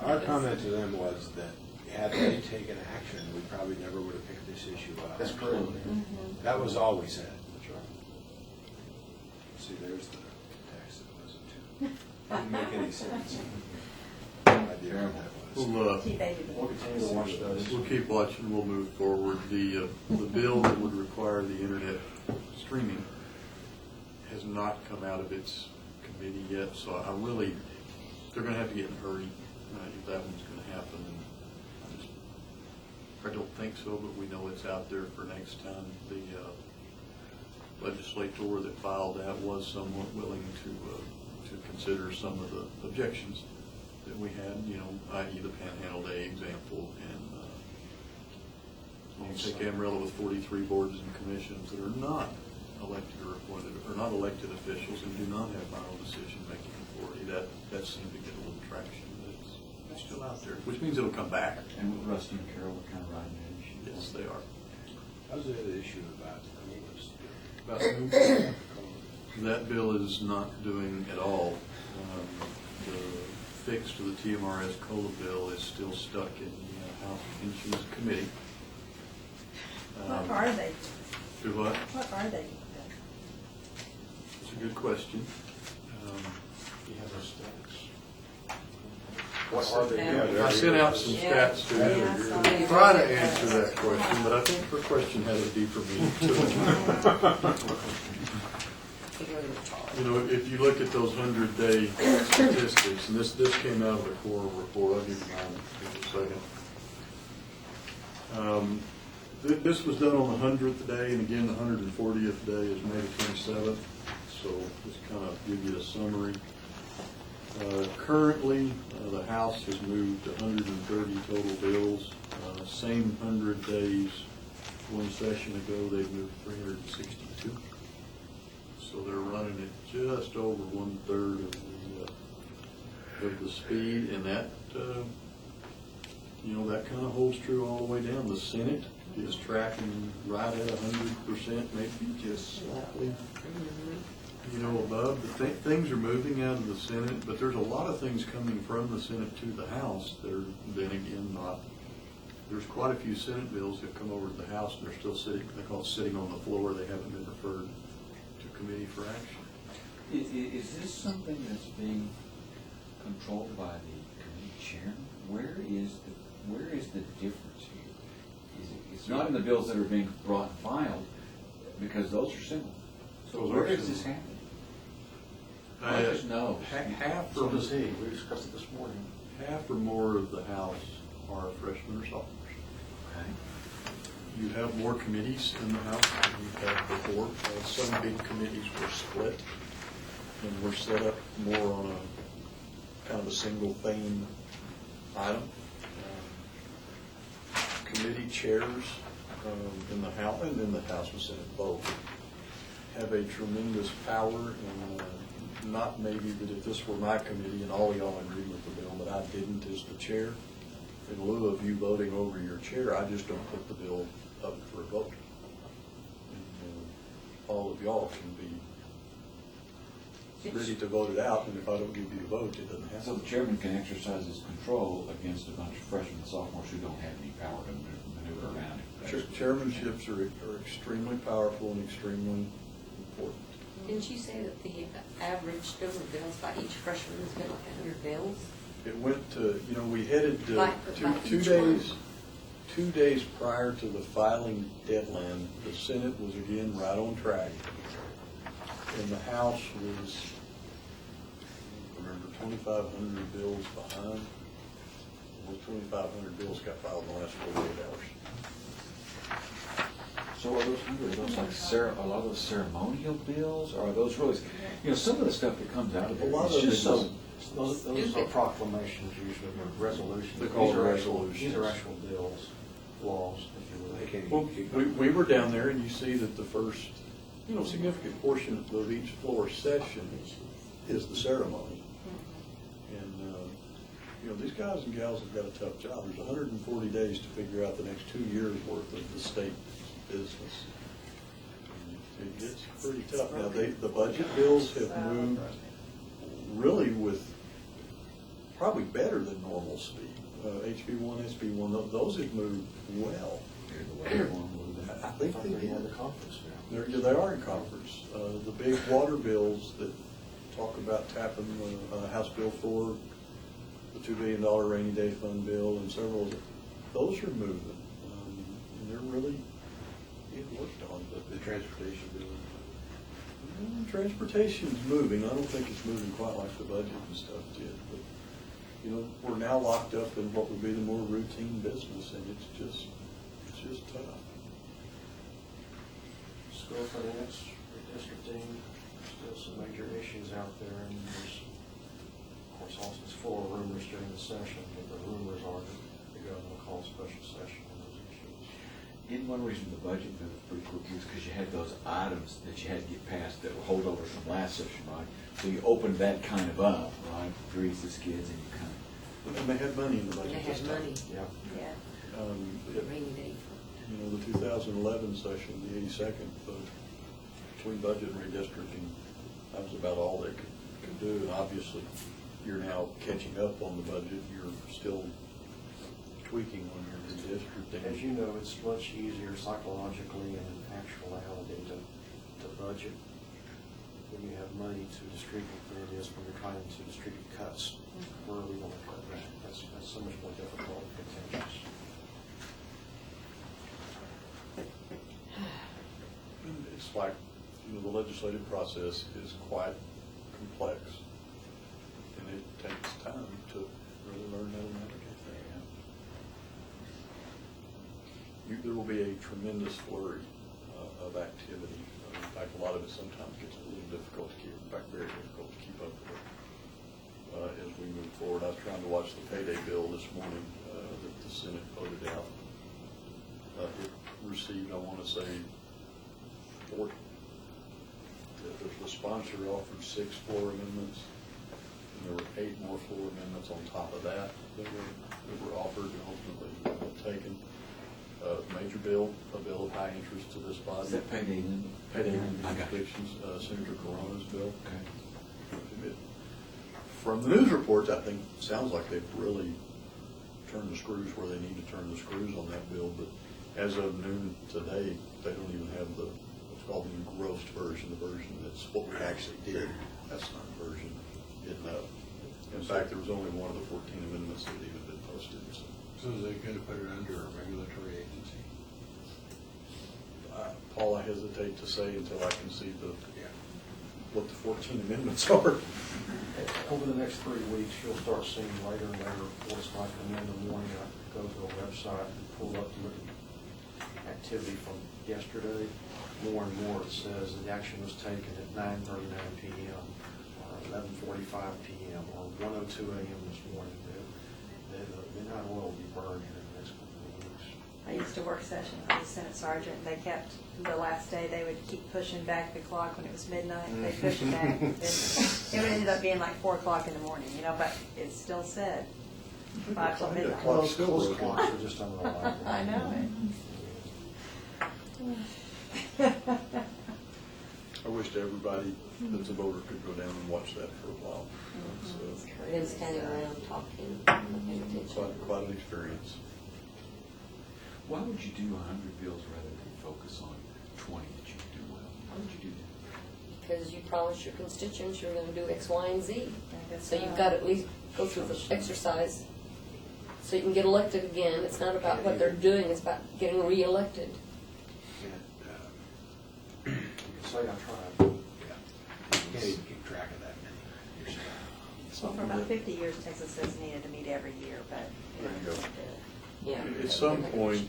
Our comment to them was that had they taken action, we probably never would have picked this issue up. That's correct. That was all we said. That's right. See, there's the text that wasn't too. Didn't make any sense. Idea what that was. We'll continue to watch those. We'll keep watching, we'll move forward. The bill that would require the internet streaming has not come out of its committee yet, so they're going to have to get in a hurry if that one's going to happen. And I don't think so, but we know it's out there for next time. The legislator that filed that was somewhat willing to consider some of the objections that we had, i.e. the Panhandle Day example, and you take Amarillo with 43 boards and commissions that are not elected or appointed, or not elected officials and do not have final decision-making authority. That seemed to get a little traction. It's still out there, which means it'll come back. And with Rusty and Carol, we're kind of riding edge. Yes, they are. How's the other issue about colas? That bill is not doing at all. The fix to the TMRS COLA bill is still stuck in the House Pensions Committee. What are they? Do what? What are they? It's a good question. He has those stats. What are they? I sent out some stats to you. Yeah, I saw that. Try to answer that question, but I think her question has a deeper meaning to it. Figure it out. You know, if you look at those 100-day statistics, and this came out of the core report, I'll give you mine in just a second. This was done on the 100th day, and again, the 140th day is May 27th, so just kind of give you a summary. Currently, the House has moved 130 total bills. Same 100 days, one session ago, they moved 362. So they're running at just over 1/3 of the speed, and that, you know, that kind of holds true all the way down. The Senate is tracking right at 100%, maybe just slightly, you know, above. Things are moving out of the Senate, but there's a lot of things coming from the Senate to the House. They're then again not. There's quite a few Senate bills that come over to the House and they're still sitting. They call it sitting on the floor. They haven't been referred to committee for action. Is this something that's being controlled by the committee chairman? Where is the difference here? It's not in the bills that are being brought and filed, because those are simple. So Those where are does this simple. happen? I just know. Half So or does he. We discussed it this morning. half or more of the House are freshmen or sophomores. Okay. You have more committees in the House than you've had before. Some big committees were split and were set up more on a kind of a single theme item. Committee chairs in the House and in the House and Senate both have a tremendous power, and not maybe that if this were my committee and all y'all agreed with the bill, but I didn't as the chair. In lieu of you voting over your chair, I just don't put the bill up for a vote. And, all of y'all can be ready to vote it out, and if I don't give you a vote, it doesn't happen. So the chairman can exercise his control against a bunch of freshmen and sophomores who don't have any power to maneuver around it. Chairmanships are extremely powerful and extremely important. Didn't you say that the average number of bills by each freshman has been like 100 bills? It went to, you know, we headed to By two each days. one? 2 days prior to the filing deadline, the Senate was again right on track. And the House was, remember, 2,500 bills behind. Those 2,500 bills got filed in the last 48 hours. So are those like a lot of those ceremonial bills, or are those really, you know, some of the stuff that comes out of it, A lot it's of it just so. is- Those are proclamations usually, or resolutions. They're called These are resolutions. These are actual bills, laws, if you will. Well, we were down there, and you see that the first, you know, significant portion of each floor session is the ceremony. And, you know, these guys and gals have got a tough job. There's 140 days to figure out the next 2 years' worth of the state business. And it gets pretty tough. Now, the budget bills have moved really with probably better than normal speed. HB1, SB1, those have moved well. I think they They're did. in the conference now. They are in conference. The big water bills that talk about tapping House Bill 4, the $2 billion rainy day fund bill, and several of them, those are moving. And they're really being worked on. But the transportation bill, transportation's moving. I don't think it's moving quite like the budget and stuff did. But, you know, we're now locked up in what would be the more routine business, and it's just tough. School finance, redistricting, still some major issues out there, and there's, of course, also it's full of rumors during the session, but the rumors are that the governor will call a special session on those issues. In one reason the budget moved pretty quickly is because you had those items that you had to get passed that were holdovers from last session, right? So you opened that kind of up, right? Reese's kids, and you kind of. And they had money in the budget They this had time. money. Yeah. Yeah. Rainy day fund. You know, the 2011 session, the 82nd vote, between budget and redistricting, that was about all they could do. And obviously, you're now catching up on the budget. You're still tweaking on your redistricting. As you know, it's much easier psychologically and in actuality to budget when you have money to distribute than it is when you're trying to distribute cuts. Where are we going to cut that? That's so much more difficult and contentious. It's like, you the legislative process is quite complex, and it takes time to really learn how to navigate that. There will be a tremendous flurry of activity. In fact, a lot of it sometimes gets a little difficult to keep, in fact, very difficult to keep up with as we move forward. I was trying to watch the payday bill this morning that the Senate voted out. It received, I want to say, 40. The sponsor offered 6 floor amendments, and there were 8 more floor amendments on top of that that were offered and ultimately taken. Major bill, a bill of high interest to this body. Is that payday in? Payday in I got you. convictions, Senator Corona's bill. Okay. From the news reports, I think it sounds like they've really turned the screws where they need to turn the screws on that bill, but as of noon today, they don't even have what's called the engrossed version, the version that's what we actually did. That's not a version. In fact, there was only one of the 14 amendments that had even been posted. So is they going to put it under a regulatory agency? Paul, I hesitate to say until I can see Yeah. what the 14 amendments are. Over the next 3 weeks, you'll start seeing later and later reports like in the morning. I go to a website and pull up the activity from yesterday. More and more it says the action was taken at 9:39 p.m. or 11:45 p.m. or 1:02 a.m. this morning. Midnight oil will be burned here in the next couple of weeks. I used to work session for the Senate sergeant, and they kept, the last day, they would keep pushing back the clock when it was midnight, they'd push it back. It would end up being like 4 o'clock in the morning, but it still said 5 till midnight. Clock's still Those broken. clocks are just unreliable. I know I wish everybody that's a voter could go down and watch that for a while. And standing around talking, paying It's attention. quite an experience. Why would you do 100 bills rather than focus on 20 that you do well? Why would you do that? Because you promised your constituents you're going to do X, Y, and Z. guess So you've so. got to at least go through the exercise so you can get elected again. It's not about what they're doing, it's about getting reelected. Say I tried. Yeah. You can't even keep track of that many yourself. Well, for about 50 years, Texas has needed to meet every year, but There you go. Yeah. At some point,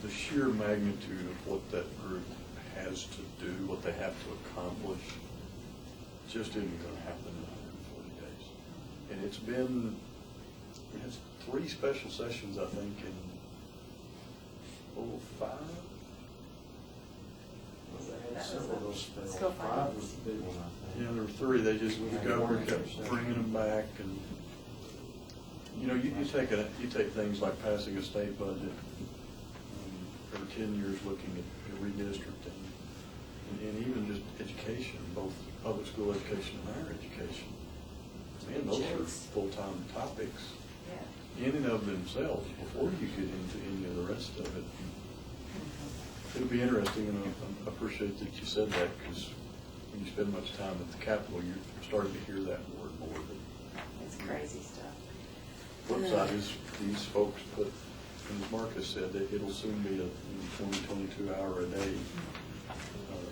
the sheer magnitude of what that group has to do, what they have to accomplish, just isn't going to happen in 140 days. And it's been, it's 3 special sessions, I think, in 5. Several of those Let's failed. go 5 was the big one, I think. Yeah, there were 3. They just, the governor kept bringing them back, and you take things like passing a state budget, every 10 years looking at redistricting, and even just education, both public school education and higher education. Man, those are full-time topics in and of themselves before you get into any of the rest of it. It'll be interesting, and I appreciate that you said that, because when you spend much time at the Capitol, you're starting to hear that more and more. it's crazy stuff. Flip side is these folks put, as Marcus said, that it'll soon be a 20, 22-hour-a-day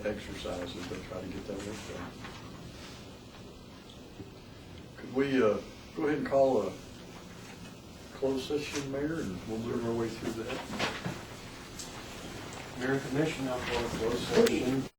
exercise as they try to get that work done. Could we go ahead and call a closed session, Mayor, and we'll move our way through that? Mayor and Commission, now for a closed session.